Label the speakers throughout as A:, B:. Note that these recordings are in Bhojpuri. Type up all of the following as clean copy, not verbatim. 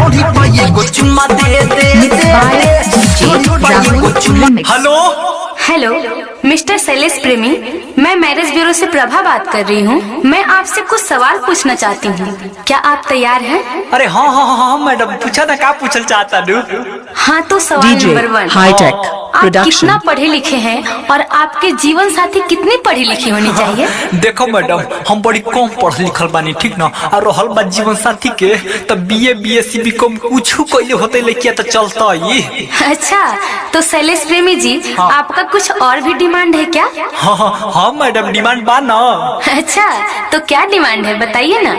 A: ढोड़ी पाए को चुम्मा दे दे।
B: हेलो
C: हेलो मिस्टर शैलेश प्रेमी, मैं मैरिज ब्यूरो से प्रभा बात कर रही हूँ। मैं आपसे कुछ सवाल पूछना चाहती हूँ, क्या आप तैयार हैं?
B: अरे हाँ मैडम, पूछा ना, क्या पूछल चाहता हूँ?
C: हाँ तो सवाल नंबर 1, आप कितना पढ़े लिखे हैं और आपके जीवन साथी कितनी पढ़ी लिखी होनी चाहिए?
B: देखो मैडम, हम बड़ी कम पढ़ लिखल बानी, ठीक ना। और रहल बात जीवन साथी के, तो बीए बीएससी बीकॉम कुछ कइले होते लेकिन तो चलता ही।
C: अच्छा, तो शैलेश प्रेमी जी, आपका कुछ और भी डिमांड है क्या?
B: हाँ मैडम, डिमांड बा ना।
C: अच्छा, तो क्या डिमांड है बताइए ना।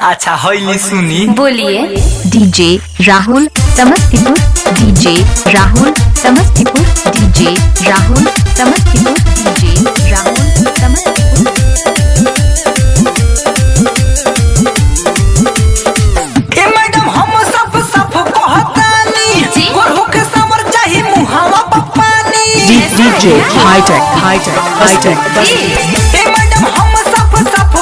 B: अच्छा हईली सुनी,
C: बोलिए।
D: DJ Rahul Samastipur, DJ Rahul Samastipur, DJ Rahul Samastipur, DJ Rahul Samastipur.
A: ए मैडम हम सब कहतानी, गोरहु के समर चाही मुहावा पपानी।
D: डीजे हाईटेक
A: ए मैडम हम सब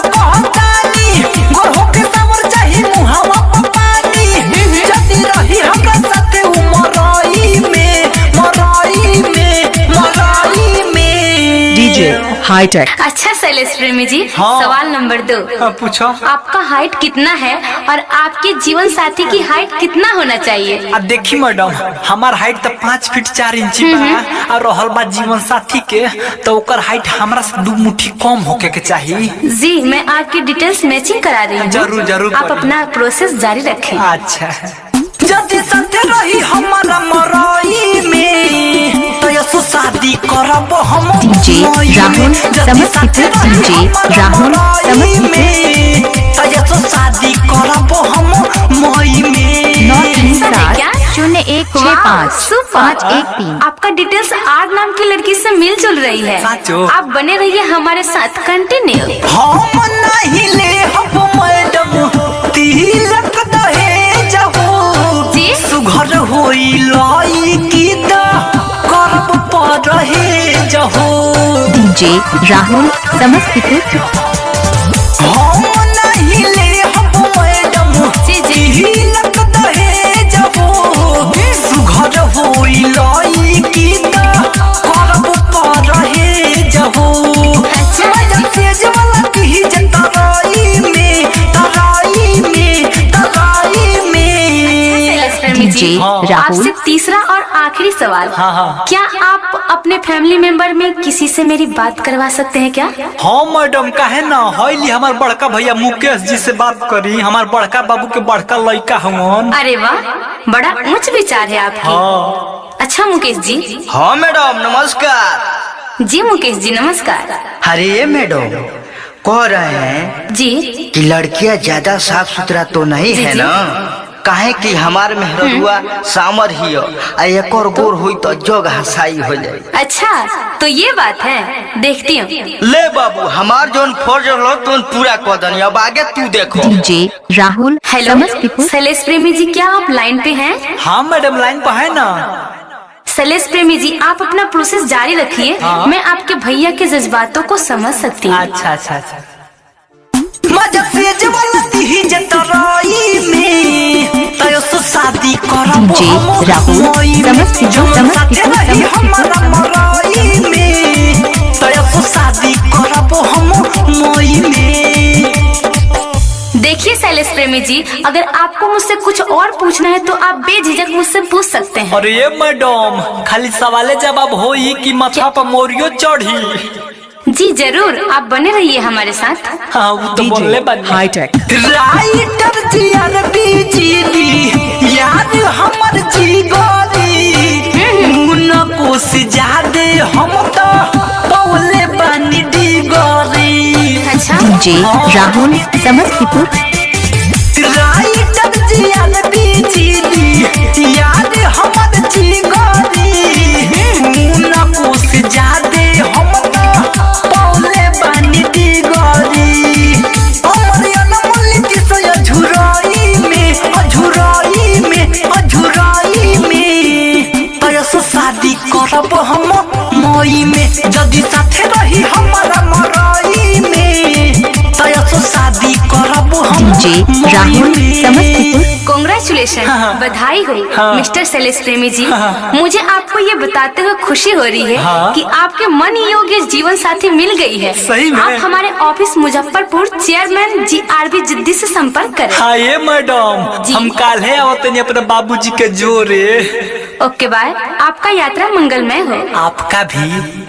A: कहतानी, गोरहु के समर चाही मुहावा पपानी। जदी रही हमरा साथे मरई में
D: डीजे हाईटेक।
C: अच्छा शैलेश प्रेमी जी, सवाल नंबर 2,
B: पूछो।
C: आपका हाइट कितना है और आपके जीवन साथी की हाइट कितना होना चाहिए?
B: अब देखी मैडम, हमार हाइट तो 5 फीट 4 इंच बा, और रहल बात जीवन साथी के, तो ओकर हाइट हमरा से 2 मुट्ठी कम होके के चाहिए।
C: जी, मैं आपकी डिटेल्स मैचिंग करा रही हूँ।
B: जरूर
C: आप अपना प्रोसेस जारी रखें।
B: अच्छा,
A: जदी साथे रही हमारा मरई में, तो यसो शादी करब हम।
D: डीजे राहुल समस्तीपुर, डीजे राहुल समस्तीपुर,
A: तो यसो शादी करब हम मई में।
D: 93701655113।
C: आपका डिटेल्स 8 नाम की लड़की से मिल जुल रही है। आप बने रहिए हमारे साथ, कंटिन्यू।
A: हम नहीं ले हम मैडम तिलक दहेज हो,
C: जी
A: सुघर होई लाई की दा करब परहेज हो।
D: डीजे राहुल समस्तीपुर,
A: हम नहीं ले हम मैडम तिलक दहेज हो, सुघर होई लाई की दा करब परहेज हो। मैडम तेज वाला की तराई में
D: डीजे
C: आपसे
D: राहुल।
C: तीसरा और आखिरी सवाल, क्या आप अपने फैमिली मेंबर में किसी से मेरी बात करवा सकते हैं क्या?
B: हाँ मैडम, काहे ना। हईली हमार बड़का भैया मुकेश जी से बात करी, हमार बड़का बाबू के बड़का लड़का हवन।
C: अरे वाह, बड़ा उच्च विचार है आपकी। अच्छा मुकेश जी।
E: हाँ मैडम नमस्कार।
C: जी मुकेश जी नमस्कार।
E: अरे मैडम, कह रहे हैं
C: जी
E: कि लड़कियां ज्यादा साफ सुथरा तो नहीं है ना? काहे कि हमार मेहरुआ सामर ही हो, एक और गोर हुई तो जोग हसाई हो जाए।
C: अच्छा, तो ये बात है, देखती हूँ।
E: ले बाबू, हमार जोन फर्ज हो तुम पूरा कर दनी, अब आगे तू देखो।
D: डीजे राहुल
C: हेलो
D: समस्तीपुर,
C: शैलेश प्रेमी जी, क्या आप लाइन पे हैं?
B: हाँ मैडम, लाइन पर है ना।
C: शैलेश प्रेमी जी, आप अपना प्रोसेस जारी रखिए। मैं आपके भैया के जज्बातों को समझ सकती हूँ।
B: अच्छा।
A: मजा सेज वाला दीज तराई में, तो यसो शादी करब
D: डीजे
A: हम
D: राहुल
A: मई में।
D: समस्तीपुर,
A: हमारा मरई में, तो यसो शादी करब हम मई में।
C: देखिए शैलेश प्रेमी जी, अगर आपको मुझसे कुछ और पूछना है तो आप बेझिझक मुझसे पूछ सकते हैं।
B: अरे ये मैडम, खाली सवाले जवाब होई कि माथा पर मोरियो चढ़ी?
C: जी जरूर, आप बने रहिए हमारे साथ।
B: हाँ, वो तो बोलले बनी।
D: हाईटेक।
A: राइटर जी अरबी जी याद हमर जीगरी, मुन्ना को से ज्यादा हम तो बोले बनी डीगरी।
C: अच्छा,
D: डीजे राहुल समस्तीपुर,
A: राइटर जी अरबी जी याद हमर जीगरी, मुन्ना को से ज्यादा हम तो बोले बनी डीगरी। और अनमोल की सया झुराई में तयसो शादी करब हम मई में। जदी साथे रही हमारा मरई में, तयसो शादी करब हम
D: डीजे राहुल समस्तीपुर।
C: कांग्रेस कॉन्ग्रेचुलेशन,
B: हाँ।
C: बधाई हो
B: हाँ।
C: मिस्टर शैलेश प्रेमी जी।
B: हाँ।
C: मुझे आपको ये बताते हुए खुशी हो रही है
B: हाँ।
C: कि आपके मन योग्य जीवन साथी मिल गई है।
B: सही में?
C: आप हमारे ऑफिस मुजफ्फरपुर चेयरमैन GRB जिद्दी से संपर्क करें।
B: हाँ ये मैडम,
C: जी।
B: हम काल्हे आवत नहीं अपने बाबूजी के जोरे।
C: ओके बाय, आपका यात्रा मंगलमय हो।
B: आपका भी।